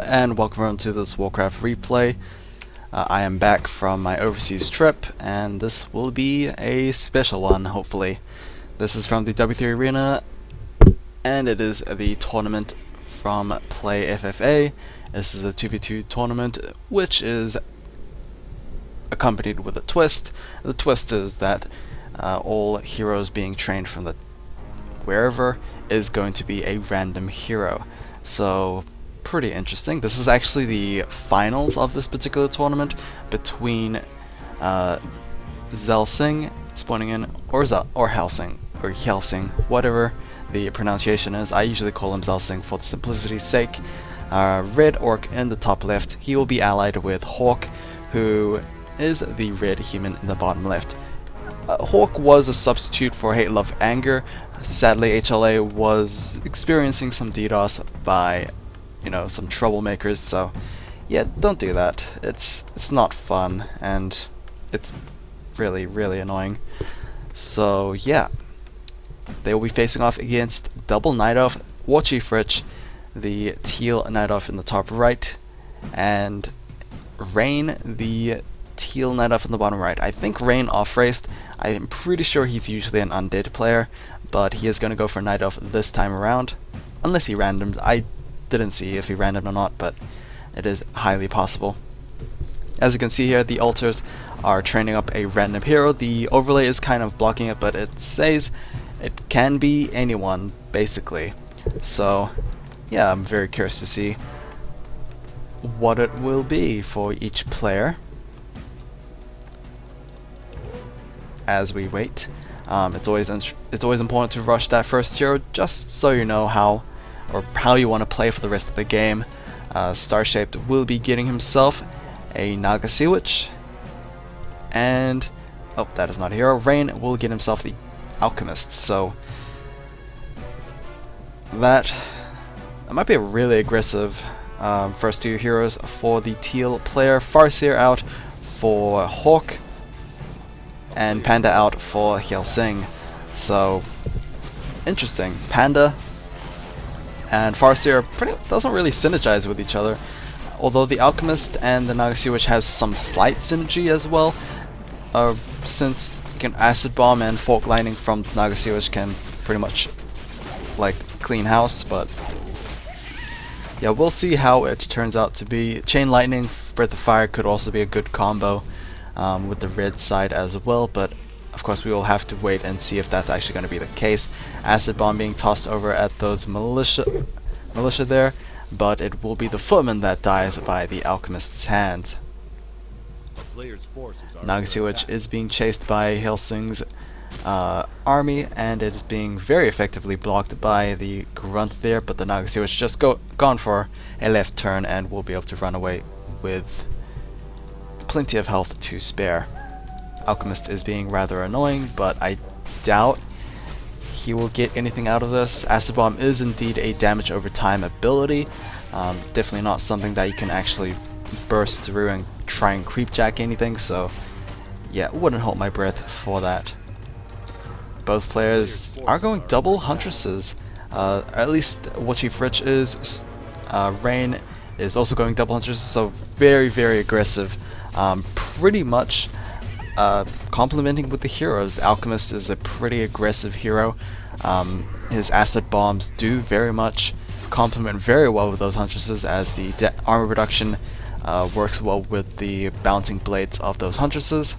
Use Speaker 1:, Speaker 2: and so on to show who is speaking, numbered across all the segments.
Speaker 1: and welcome to this Warcraft replay. I am back from my overseas trip, and this will be a special one, hopefully. This is from the W3 Arena, and it is the tournament from PlayFFA. This is a 2v2 tournament, which is accompanied with a twist. The twist is that all heroes being trained from the wherever is going to be a random hero. So pretty interesting. This is actually the finals of this particular tournament between Xelsing spawning in, or Xelsing, whatever the pronunciation is. I usually call him Xelsing for simplicity's sake. Red Orc in the top left. He will be allied with Hawk, who is the red human in the bottom left. Hawk was a substitute for Hate, Love, Anger. Sadly, HLA was experiencing some DDoS by, some troublemakers, so yeah, don't do that. It's not fun, and it's really, really annoying. So yeah, they will be facing off against double Night Elf, WarchiefRich, the teal Night Elf in the top right, and Rain, the teal Night Elf in the bottom right. I think Rain off-raced. I am pretty sure he's usually an undead player, but he is going to go for Night Elf this time around, unless he randomed. I didn't see if he randomed or not, but it is highly possible. As you can see here, the altars are training up a random hero. The overlay is kind of blocking it, but it says it can be anyone, basically. So yeah, I'm very curious to see what it will be for each player as we wait. It's always important to rush that first hero, just so you know how you want to play for the rest of the game. Starshaped will be getting himself a Naga Sea Witch, and that is not a hero. Rain will get himself the Alchemist. So that might be a really aggressive first two heroes for the teal player. Farseer out for Hawk, and Panda out for Xelsing. So interesting. Panda and Farseer doesn't really synergize with each other, although the Alchemist and the Naga Sea Witch has some slight synergy as well, since you can Acid Bomb and Fork Lightning from the Naga Sea Witch can pretty much clean house. But yeah, we'll see how it turns out to be. Chain Lightning, Breath of Fire could also be a good combo with the red side as well, but of course we will have to wait and see if that's actually going to be the case. Acid Bomb being tossed over at those militia there, but it will be the footman that dies by the Alchemist's hand. Naga Sea Witch is being chased by Xelsing's army, and it is being very effectively blocked by the Grunt there, but the Naga Sea Witch just gone for a left turn and will be able to run away with plenty of health to spare. Alchemist is being rather annoying, but I doubt he will get anything out of this. Acid Bomb is indeed a damage over time ability. Definitely not something that you can actually burst through and try and creepjack anything, so yeah, wouldn't hold my breath for that. Both players are going double Huntresses. At least WarchiefRich is. Rain is also going double Huntresses, so very, very aggressive. Pretty much complementing with the heroes. The Alchemist is a pretty aggressive hero. His Acid Bombs do very much complement very well with those Huntresses, as the armor reduction works well with the bouncing blades of those Huntresses.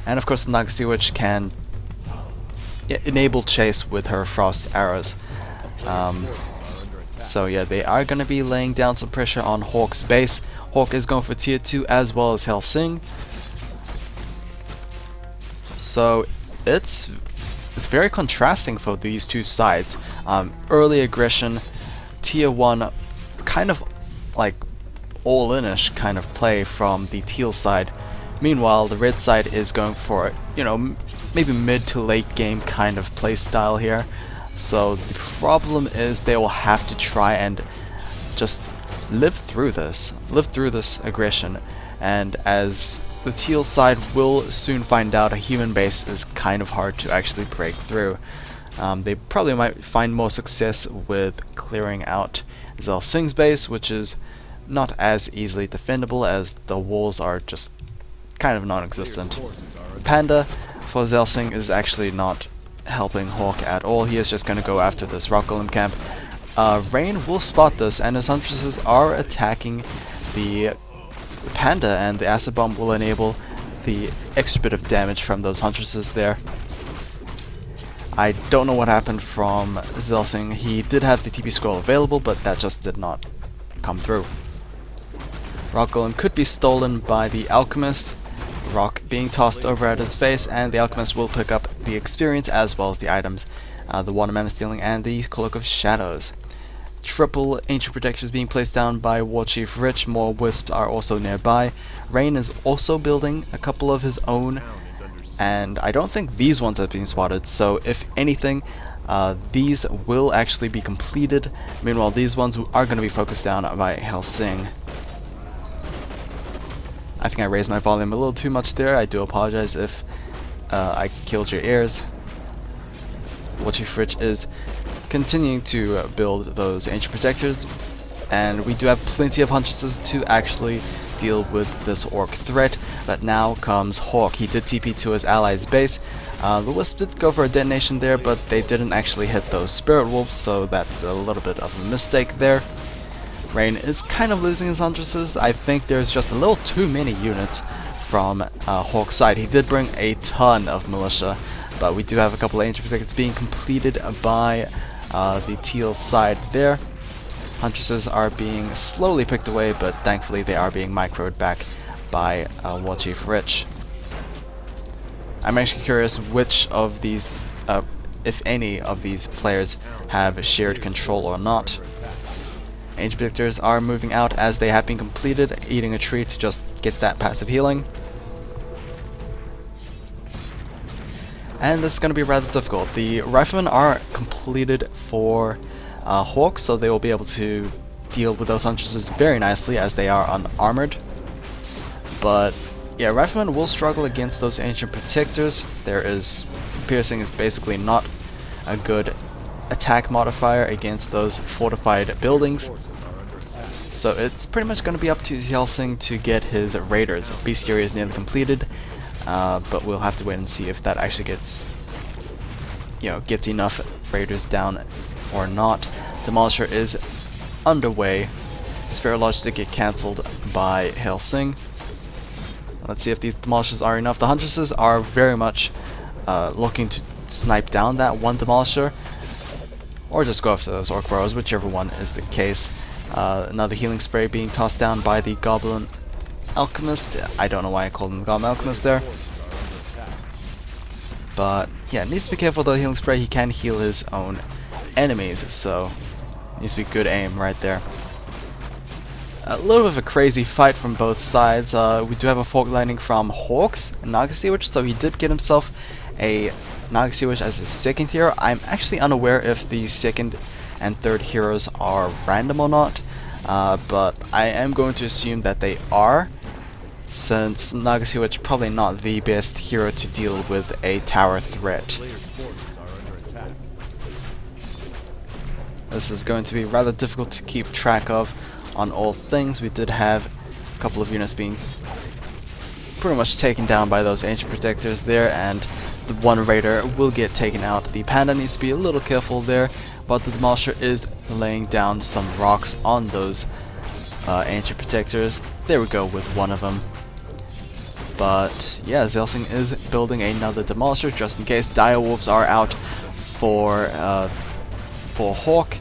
Speaker 1: And of course the Naga Sea Witch can enable chase with her frost arrows. So yeah, they are going to be laying down some pressure on Hawk's base. Hawk is going for tier 2 as well as Xelsing. So it's very contrasting for these two sides. Early aggression, tier 1, kind of like all-in-ish kind of play from the teal side. Meanwhile, the red side is going for, maybe mid to late game kind of play style here. So the problem is they will have to try and just live through this aggression, and as the teal side will soon find out, a human base is kind of hard to actually break through. They probably might find more success with clearing out Xelsing's base, which is not as easily defendable as the walls are just kind of non-existent. Panda for Xelsing is actually not helping Hawk at all. He is just going to go after this rock golem camp. Rain will spot this, and his huntresses are attacking the Panda, and the acid bomb will enable the extra bit of damage from those huntresses there. I don't know what happened from Xelsing. He did have the TP scroll available, but that just did not come through. Rock golem could be stolen by the alchemist. Rock being tossed over at his face, and the alchemist will pick up the experience as well as the items, the water mana stealing and the cloak of shadows. Triple ancient protections being placed down by WarchiefRich. More wisps are also nearby. Rain is also building a couple of his own, and I don't think these ones have been spotted, so if anything, these will actually be completed. Meanwhile, these ones are going to be focused down by Xelsing. I think I raised my volume a little too much there. I do apologize if I killed your ears. WarchiefRich is continuing to build those ancient protectors, and we do have plenty of huntresses to actually deal with this orc threat. But now comes Hawk. He did TP to his allies' base. The Wisp did go for a detonation there, but they didn't actually hit those spirit wolves, so that's a little bit of a mistake there. Rain is kind of losing his huntresses. I think there's just a little too many units from Hawk's side. He did bring a ton of militia, but we do have a couple of ancient protectors being completed by the teal side there. Huntresses are being slowly picked away, but thankfully they are being microed back by WarchiefRich. I'm actually curious which of these, if any of these players have shared control or not. Ancient protectors are moving out as they have been completed, eating a tree to just get that passive healing. And this is going to be rather difficult. The riflemen are completed for Hawk, so they will be able to deal with those huntresses very nicely as they are unarmored. But yeah, riflemen will struggle against those ancient protectors. Piercing is basically not a good attack modifier against those fortified buildings. So it's pretty much going to be up to Xelsing to get his raiders. Bestiary is nearly completed, but we'll have to wait and see if that actually gets enough raiders down or not. Demolisher is underway. Spirit Lodge did get cancelled by Xelsing. Let's see if these demolishers are enough. The huntresses are very much looking to snipe down that one demolisher, or just go after those orc burrows, whichever one is the case. Another healing spray being tossed down by the goblin alchemist. I don't know why I called him the goblin alchemist there. But yeah, needs to be careful with the healing spray. He can heal his own enemies, so needs to be good aim right there. A little bit of a crazy fight from both sides. We do have a fork lightning from Hawks and Naga Sea Witch, so he did get himself a Naga Sea Witch as his second hero. I'm actually unaware if the second and third heroes are random or not, but I am going to assume that they are, since Naga Sea Witch probably not the best hero to deal with a tower threat. This is going to be rather difficult to keep track of on all things. We did have a couple of units being pretty much taken down by those ancient protectors there, and the one raider will get taken out. The panda needs to be a little careful there, but the demolisher is laying down some rocks on those ancient protectors. There we go with one of them. But yeah, Xelsing is building another demolisher just in case. Dire wolves are out for Hawk.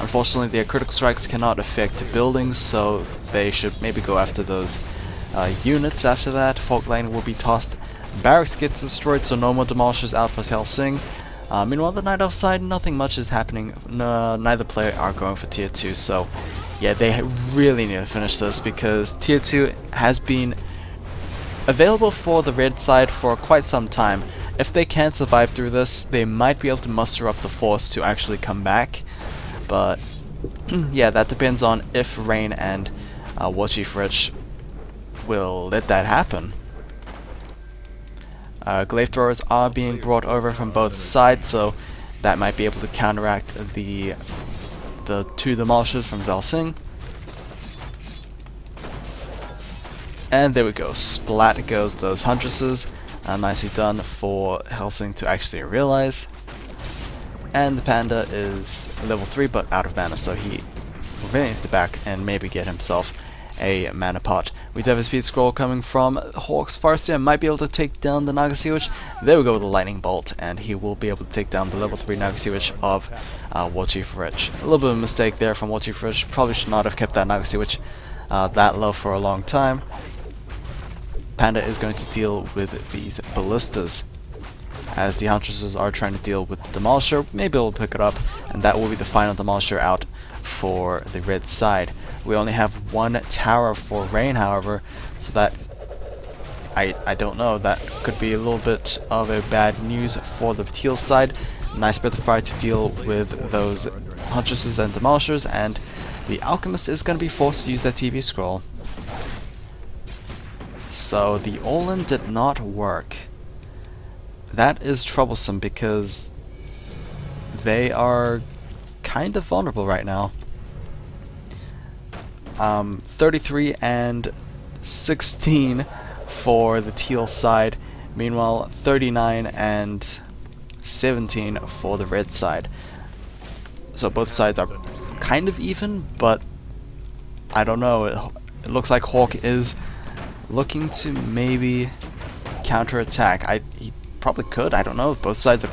Speaker 1: Unfortunately, their critical strikes cannot affect buildings, so they should maybe go after those units after that. Folk Lane will be tossed. Barracks gets destroyed, so no more demolishers out for Xelsing. Meanwhile, the Night Elf side, nothing much is happening. Neither player are going for tier 2, so yeah, they really need to finish this because tier 2 has been available for the red side for quite some time. If they can survive through this, they might be able to muster up the force to actually come back. But yeah, that depends on if Rain and WarchiefRich will let that happen. Glaive throwers are being brought over from both sides, so That might be able to counteract the two demolishers from Xelsing. And there we go, splat goes those Huntresses. Nicely done for Xelsing to actually realize. And the Panda is level 3 but out of mana, so he really needs to back and maybe get himself a mana pot. We do have a speed scroll coming from Hawk's Farseer, might be able to take down the Nagasiwitch. There we go with the lightning bolt, and he will be able to take down the level 3 Nagasiwitch of WarchiefRich. A little bit of a mistake there from WarchiefRich, probably should not have kept that Nagasiwitch that low for a long time. Panda is going to deal with these ballistas, as the Huntresses are trying to deal with the Demolisher. Maybe it'll pick it up, and that will be the final Demolisher out for the red side. We only have one tower for Rain, however, so that I don't know, that could be a little bit of a bad news for the teal side. Nice Breath of Fire to deal with those Huntresses and Demolishers, and the Alchemist is going to be forced to use that TV scroll. So the all-in did not work. That is troublesome because they are kind of vulnerable right now. 33 and 16 for the teal side, meanwhile 39 and 17 for the red side. So both sides are kind of even, but I don't know, it looks like Hawk is looking to maybe counterattack. He probably could, I don't know, both sides are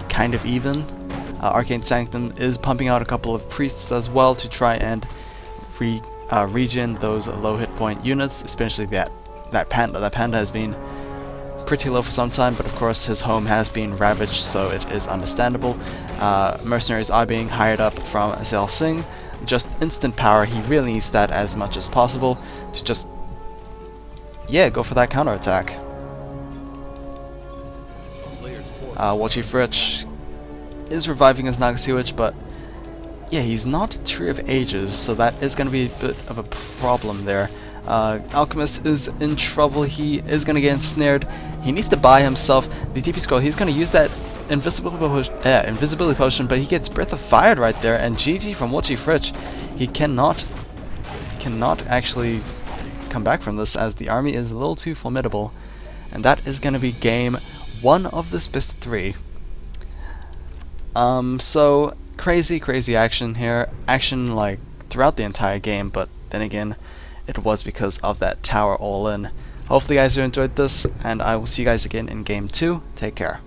Speaker 1: kind of even. Arcane Sanctum is pumping out a couple of priests as well to try and regen those low hit point units, especially that Panda. That Panda has been pretty low for some time, but of course his home has been ravaged, so it is understandable. Mercenaries are being hired up from Xelsing. Just instant power, he really needs that as much as possible to just, yeah, go for that counterattack. WarchiefRich is reviving his Nagasiwitch, but yeah, he's not Tree of Ages, so that is going to be a bit of a problem there. Alchemist is in trouble. He is going to get ensnared. He needs to buy himself the DP scroll. He's going to use that invisibility potion, but he gets Breath of Fire right there, and GG from WarchiefRich. He cannot actually come back from this, as the army is a little too formidable, and that is going to be game 1 of this best of 3. So crazy action here. Action like throughout the entire game, but then again, it was because of that tower all-in. Hopefully you guys enjoyed this, and I will see you guys again in game 2. Take care.